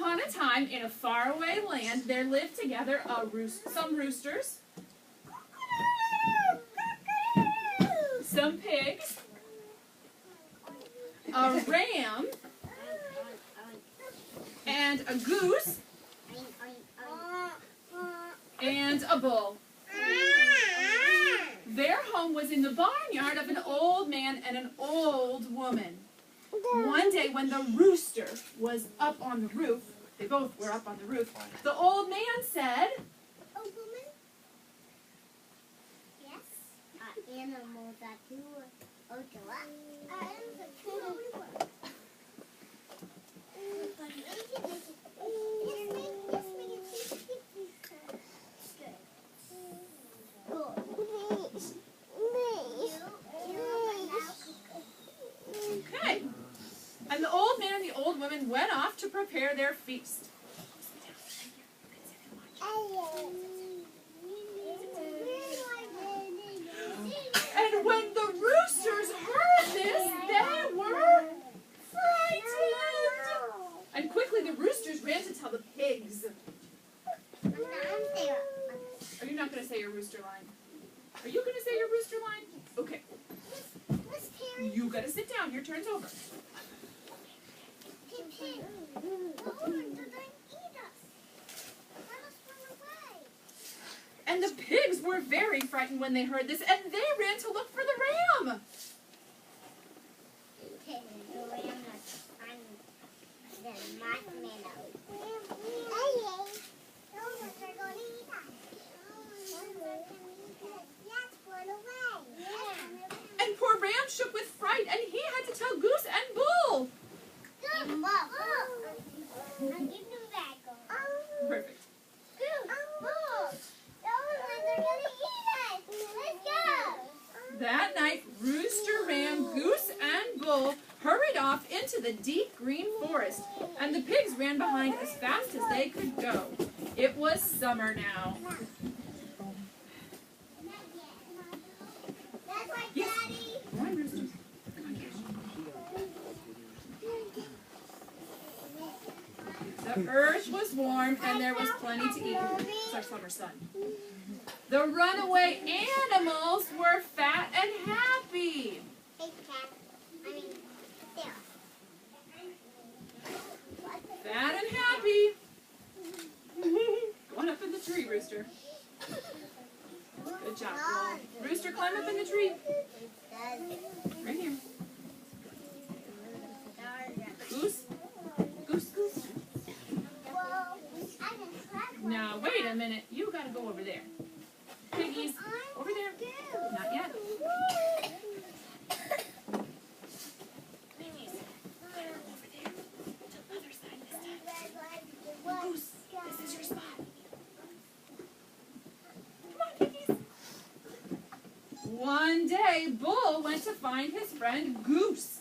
upon a time, in a faraway land, there lived together some roosters, some pigs, a ram, and a goose, and a bull. Their home was in the barnyard of an old man and an old woman. One day when the rooster was up on the roof, they both were up on the roof, the old man said, "Oh, woman? Yes? Animals are too old to walk. Animals are too old to walk. Okay. And the old man and the old woman went off to prepare their feast. And when the roosters heard this, they were frightened. And quickly the roosters ran to tell the pigs. Are you not going to say your rooster line? Are you going to say your rooster line? Okay. You got to sit down. Your turn's over. And the pigs were very frightened when they heard this, and they ran to look for the ram. And poor Ram shook with fright, and he had to tell Goose and Bull. Perfect. That night, Rooster, Ram, Goose, and Bull hurried off into the deep green forest, and the pigs ran behind as fast as they could go. It was summer now. Yes. Come on, Rooster. Come on, The earth was warm, and there was plenty to eat. It's our summer sun. The runaway animals were fat and happy. Fat and happy. Go on up in the tree, Rooster. Good job, Bull. Rooster, climb up in the tree. Right here. Goose. Goose, goose. Now, wait a minute. You gotta go over there. Piggies, over there. Not yet. Piggies, over there. To the other side this time. Goose, this is your spot. Come on, piggies. One day, Bull went to find his friend Goose.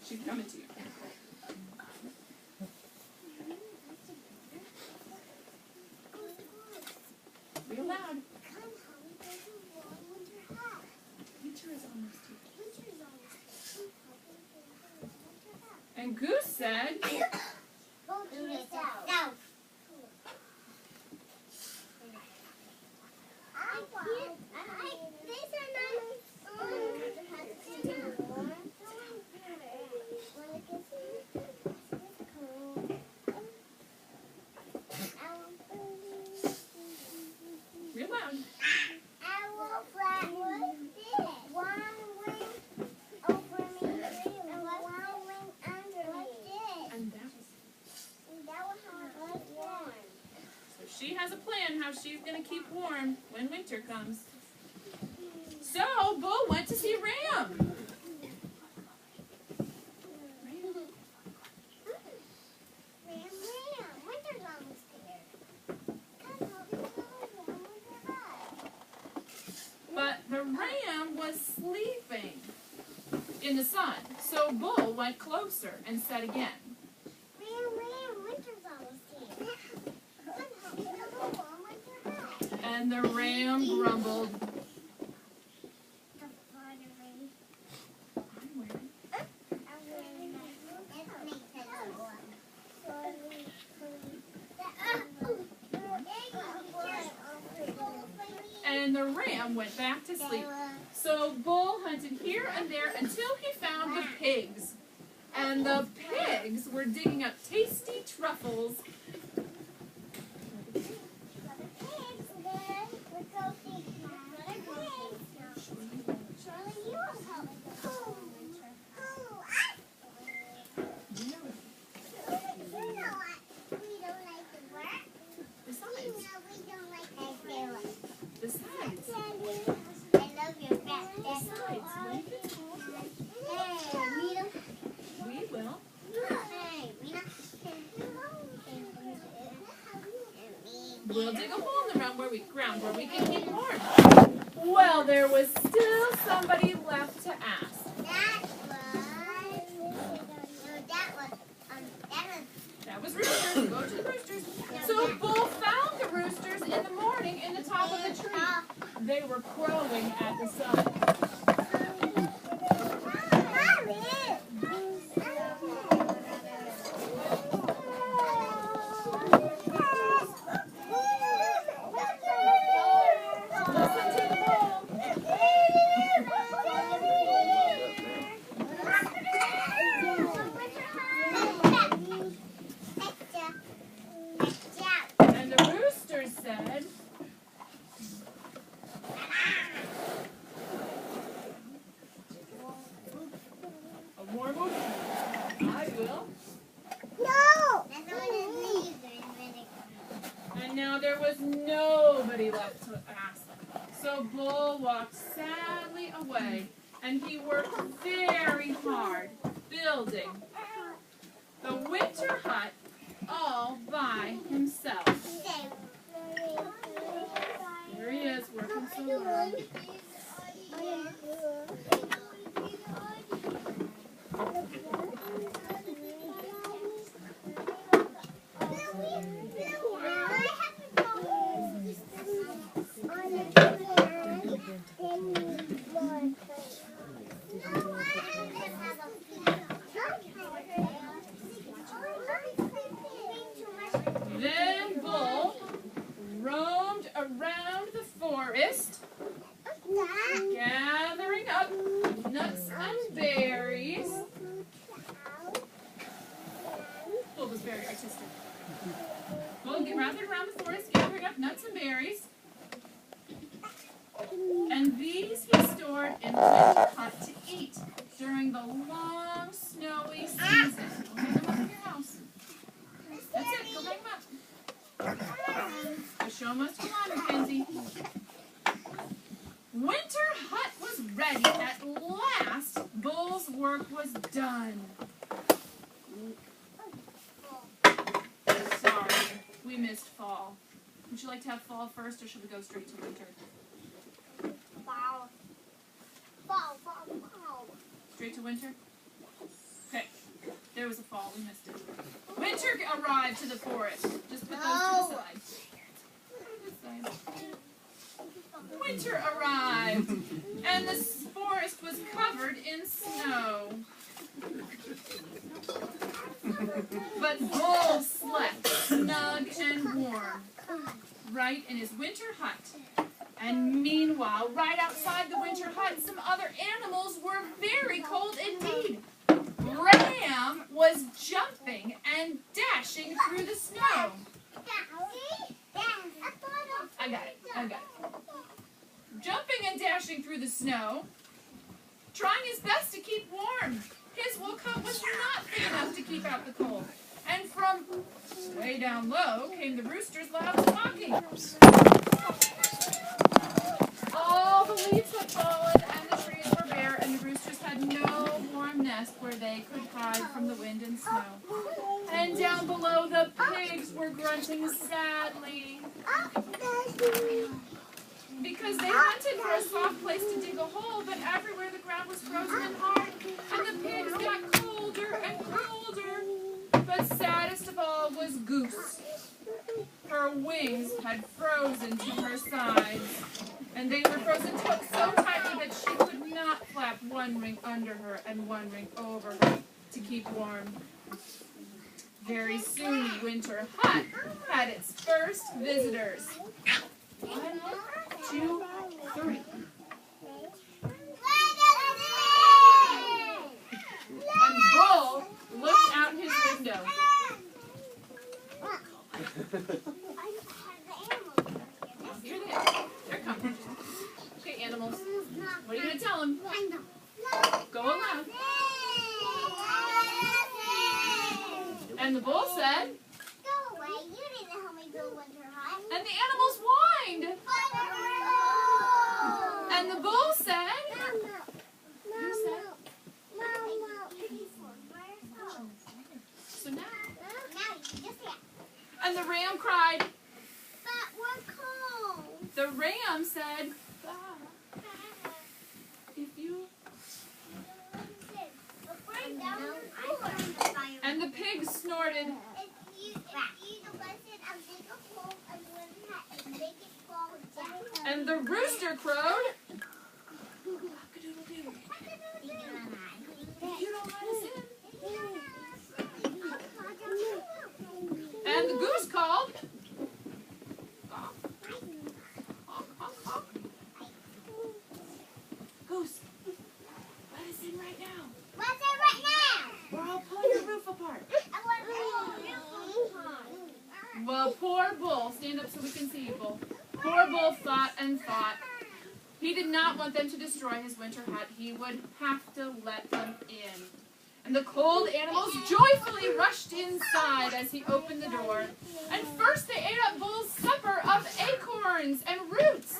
She's coming to you. Real loud. Winter is almost here. And Goose said, Go do this yourself. real loud. She has a plan how she's going to keep warm when winter comes. So, Bull went to see Ram. But the ram was sleeping in the sun. So Bull went closer and said again, and the ram grumbled, and the ram went back to sleep. So Bull hunted here and there until he found the pigs. And the pigs were digging up tasty truffles. We'll dig a hole in the ground where we can keep warm. Well, there was still somebody left to ask. That was roosters. Go to the roosters. So Bull found the roosters in the morning in the top of the tree. They were crowing at the sun. And now there was nobody left to ask. So Bull walked sadly away, and he worked very hard building the winter hut all by himself. There he is, working so hard. Then Bull roamed around the forest, gathering up nuts and berries. Bull was very artistic. Bull rounded around the forest, gathering up nuts and berries. And these he stored in the winter hut to eat during the long, snowy season. Go hang them up in your house. That's it. Go hang them up. The show must go on, Mackenzie. Winter hut was ready. At last, Bull's work was done. Sorry, we missed fall. Would you like to have fall first, or should we go straight to winter? Fall. Straight to winter? Okay. There was a fall. We missed it. Winter arrived to the forest. Just put those to the side. Winter arrived, and the forest was covered in snow. But Bull slept snug and warm, right in his winter hut. And meanwhile, right outside the winter hut, some other animals were very cold indeed. Ram was jumping and dashing through the snow. I got it. Jumping and dashing through the snow, trying his best to keep warm. His wool coat was not thick enough to keep out the cold. And from way down low came the rooster's loud squawking. All the leaves had fallen, and the trees were bare, and the roosters had no warm nest where they could hide from the wind and snow. And down below, the pigs were grunting sadly, because they hunted for a soft place to dig a hole, but everywhere the ground was frozen and hard, and the pigs got colder and colder. But saddest of all was Goose. Her wings had frozen to her sides, and they were frozen so tightly that she could not flap one wing under her and one wing over her to keep warm. Very soon the winter hut had its first visitors. 2, 3. And Bull looked out his window. Here they are. They're coming. Okay, animals. What are you going to tell them? Go aloud. And the bull said, Go away. You didn't help me build winter hut. and the animals whined. And the bull said, who said? So now, and the ram cried. But we're cold. The ram said, if you, and the pig snorted. And the rooster crowed. You don't let us in. And the goose called. Goose, let us in right now. What's it right now? Or I'll pull your roof apart. Well, poor Bull, stand up so we can see you, Bull. Poor Bull thought and thought. He did not want them to destroy his winter hut. He would have to let them in. And the cold animals joyfully rushed inside as he opened the door. And first they ate up Bull's supper of acorns and roots.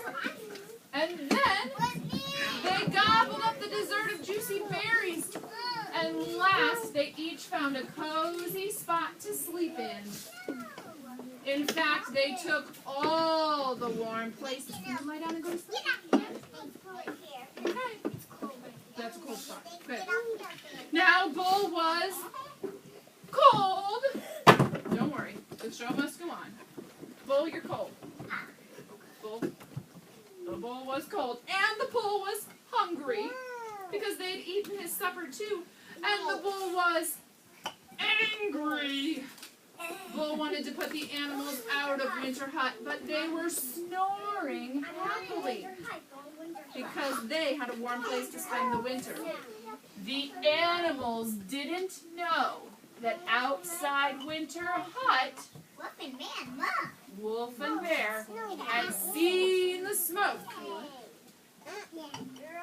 And then they gobbled up the dessert of juicy berries. And last, they each found a cozy spot to sleep in. In fact, they took all the warm places. Can you lie down and go to sleep? Okay. That's a cold spot. Good. Now, Bull was cold. Don't worry. The show must go on. Bull, you're cold. Bull. The bull was cold. And the bull was hungry because they had eaten his supper too. And the bull was angry. Bull wanted to put the animals out of Winter Hut, but they were snoring happily because they had a warm place to spend the winter. The animals didn't know that outside Winter Hut, Wolf and Bear had seen the smoke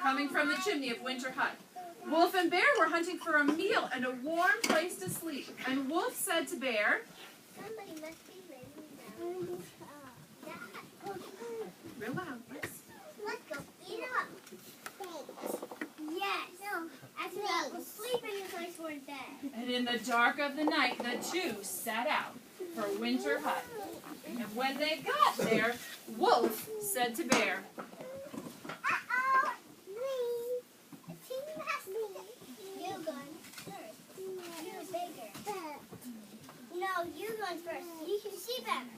coming from the chimney of Winter Hut. Wolf and Bear were hunting for a meal and a warm place to sleep. And Wolf said to Bear, Somebody must be living down. real loud, yes. Let's go eat up. Yes. No. After that, we'll sleep in this nice warm bed. And in the dark of the night, the two set out for Winter Hut. And when they got there, Wolf said to Bear, Uh-oh. Me. You going first. You're bigger. No, you going first. You can see better.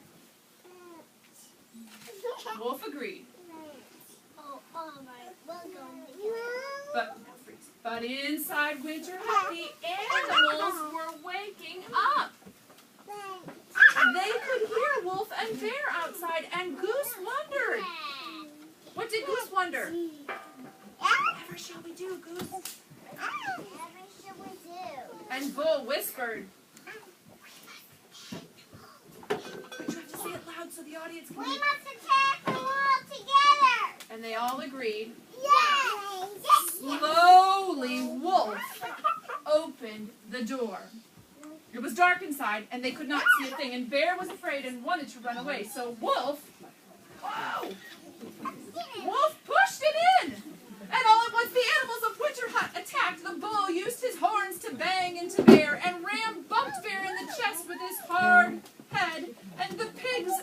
Wolf agreed. Oh, all right. We'll go together. But inside Winter Hut, the animals were waking up. They could hear Wolf and Bear outside, and Goose wondered. What did Goose wonder? Whatever shall we do, Goose? Whatever should we do? And Bull whispered. But you have to say it loud so the audience can We hear. must attack the world together. And they all agreed. Yes. Yes. Slowly, Wolf opened the door. It was dark inside, and they could not see a thing, and Bear was afraid and wanted to run away. So Wolf pushed it in! And all at once the animals of Winter Hut attacked. The bull used his horns to bang into Bear, and Ram bumped Bear in the chest with his hard head, and the pigs